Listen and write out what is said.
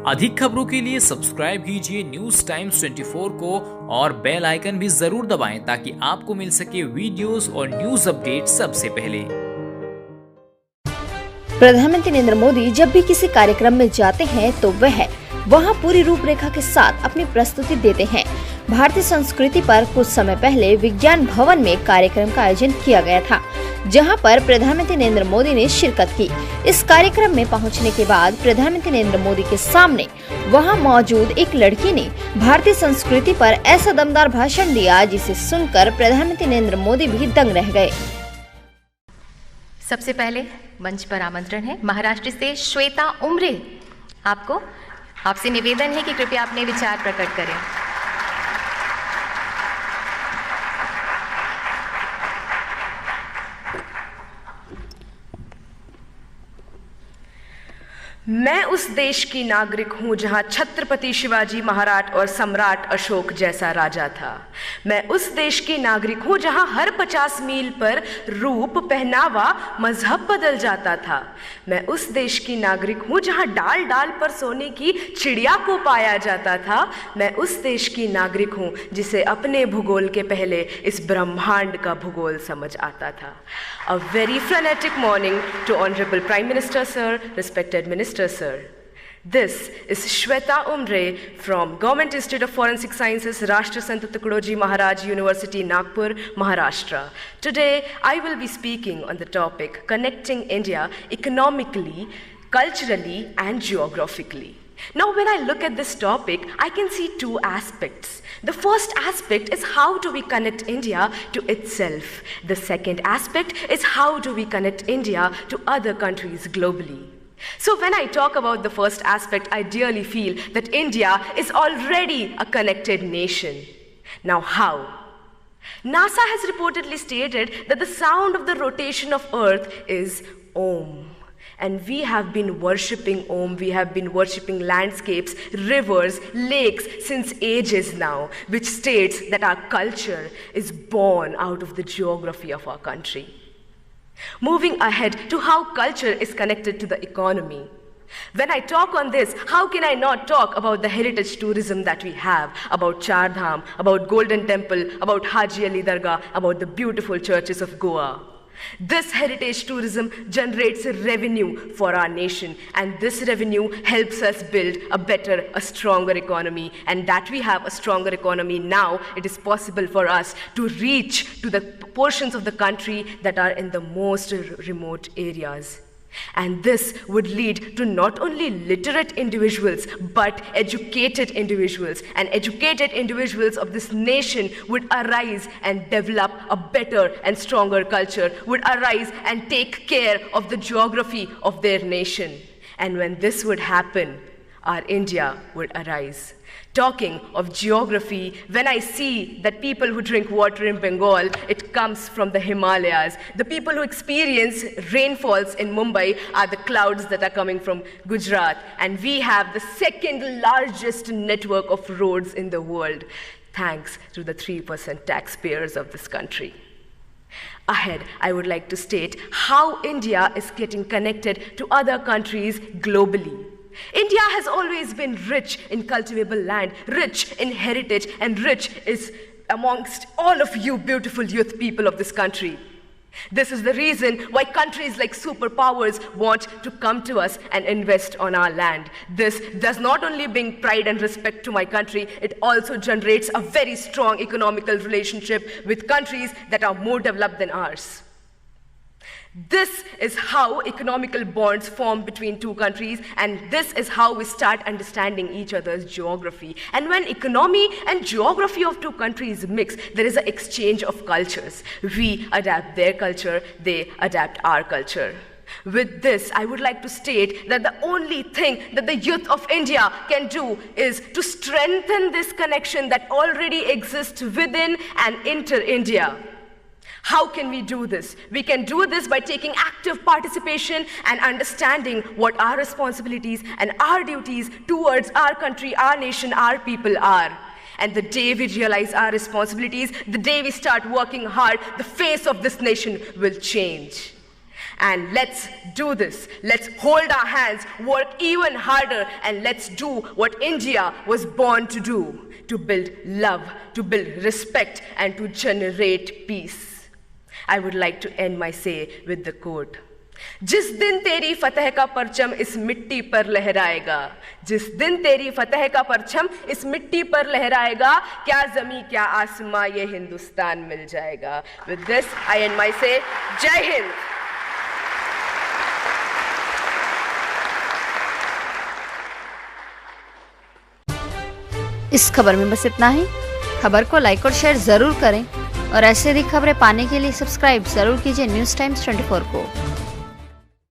अधिक खबरों के लिए सब्सक्राइब कीजिए न्यूज टाइम्स 24 को और बेल आइकन भी जरूर दबाएं ताकि आपको मिल सके वीडियोस और न्यूज अपडेट सबसे पहले। प्रधानमंत्री नरेंद्र मोदी जब भी किसी कार्यक्रम में जाते हैं तो वह वहां पूरी रूपरेखा के साथ अपनी प्रस्तुति देते हैं। भारतीय संस्कृति पर कुछ समय पहले विज्ञान भवन में कार्यक्रम का आयोजन किया गया था, जहां पर प्रधानमंत्री नरेंद्र मोदी ने शिरकत की। इस कार्यक्रम में पहुंचने के बाद प्रधानमंत्री नरेंद्र मोदी के सामने वहां मौजूद एक लड़की ने भारतीय संस्कृति पर ऐसा दमदार भाषण दिया जिसे सुनकर प्रधानमंत्री नरेंद्र मोदी भी दंग रह गए। सबसे पहले मंच पर आमंत्रण है महाराष्ट्र से श्वेता उमरे। आपसे निवेदन है कि कृपया अपने विचार प्रकट करें। मैं उस देश की नागरिक हूं जहां छत्रपति शिवाजी महाराज और सम्राट अशोक जैसा राजा था। मैं उस देश की नागरिक हूं जहां हर 50 मील पर रूप, पहनावा, मजहब बदल जाता था। मैं उस देश की नागरिक हूं जहां डाल डाल पर सोने की चिड़िया को पाया जाता था। मैं उस देश की नागरिक हूं जिसे अपने भूगोल के पहले इस ब्रह्मांड का भूगोल समझ आता था। A very frenetic morning to Honorable Prime Minister Sir, respected Minister Sir. This is Shweta Umre from Government Institute of Forensic Sciences, Rashtra Sant Tukadoji Maharaj University, Nagpur, Maharashtra. Today, I will be speaking on the topic connecting India economically, culturally, and geographically. Now, when I look at this topic, I can see two aspects. The first aspect is how do we connect India to itself. The second aspect is how do we connect India to other countries globally. So when I talk about the first aspect, I dearly feel that India is already a connected nation. Now how? NASA has reportedly stated that the sound of the rotation of Earth is Om. And we have been worshipping Om, we have been worshipping landscapes, rivers, lakes since ages now, which states that our culture is born out of the geography of our country. Moving ahead to how culture is connected to the economy. When I talk on this, how can I not talk about the heritage tourism that we have, about Char Dham, about Golden Temple, about Haji Ali Dargah, about the beautiful churches of Goa. This heritage tourism generates revenue for our nation, and this revenue helps us build a better, a stronger economy. And that we have a stronger economy now, it is possible for us to reach to the portions of the country that are in the most remote areas. And this would lead to not only literate individuals, but educated individuals. And educated individuals of this nation would arise and develop a better and stronger culture, would arise and take care of the geography of their nation. And when this would happen, our India would arise. Talking of geography, when I see that people who drink water in Bengal, it comes from the Himalayas. The people who experience rainfalls in Mumbai are the clouds that are coming from Gujarat. And we have the second largest network of roads in the world, thanks to the 3% taxpayers of this country. Ahead, I would like to state how India is getting connected to other countries globally. India has always been rich in cultivable land, rich in heritage, and rich is amongst all of you beautiful youth people of this country. This is the reason why countries like superpowers want to come to us and invest on our land. This does not only bring pride and respect to my country, it also generates a very strong economical relationship with countries that are more developed than ours. This is how economical bonds form between two countries, and this is how we start understanding each other's geography. And when economy and geography of two countries mix, there is an exchange of cultures. We adapt their culture, they adapt our culture. With this, I would like to state that the only thing that the youth of India can do is to strengthen this connection that already exists within and inter India. How can we do this? We can do this by taking active participation and understanding what our responsibilities and our duties towards our country, our nation, our people are. And the day we realize our responsibilities, the day we start working hard, the face of this nation will change. And let's do this. Let's hold our hands, work even harder, and let's do what India was born to do, to build love, to build respect, and to generate peace. I would like to end my say with the quote. जिस दिन तेरी फतह का परचम इस मिट्टी पर लहराएगा, जिस दिन तेरी फतह का परचम इस मिट्टी पर लहराएगा, क्या जमी क्या आसमां ये हिंदुस्तान मिल जाएगा. With this I end my say. जय हिंद. इस खबर में बस इतना ही. खबर को लाइक और शेयर जरूर करें और ऐसे ही खबरें पाने के लिए सब्सक्राइब जरूर कीजिए न्यूज़ टाइम्स 24 को.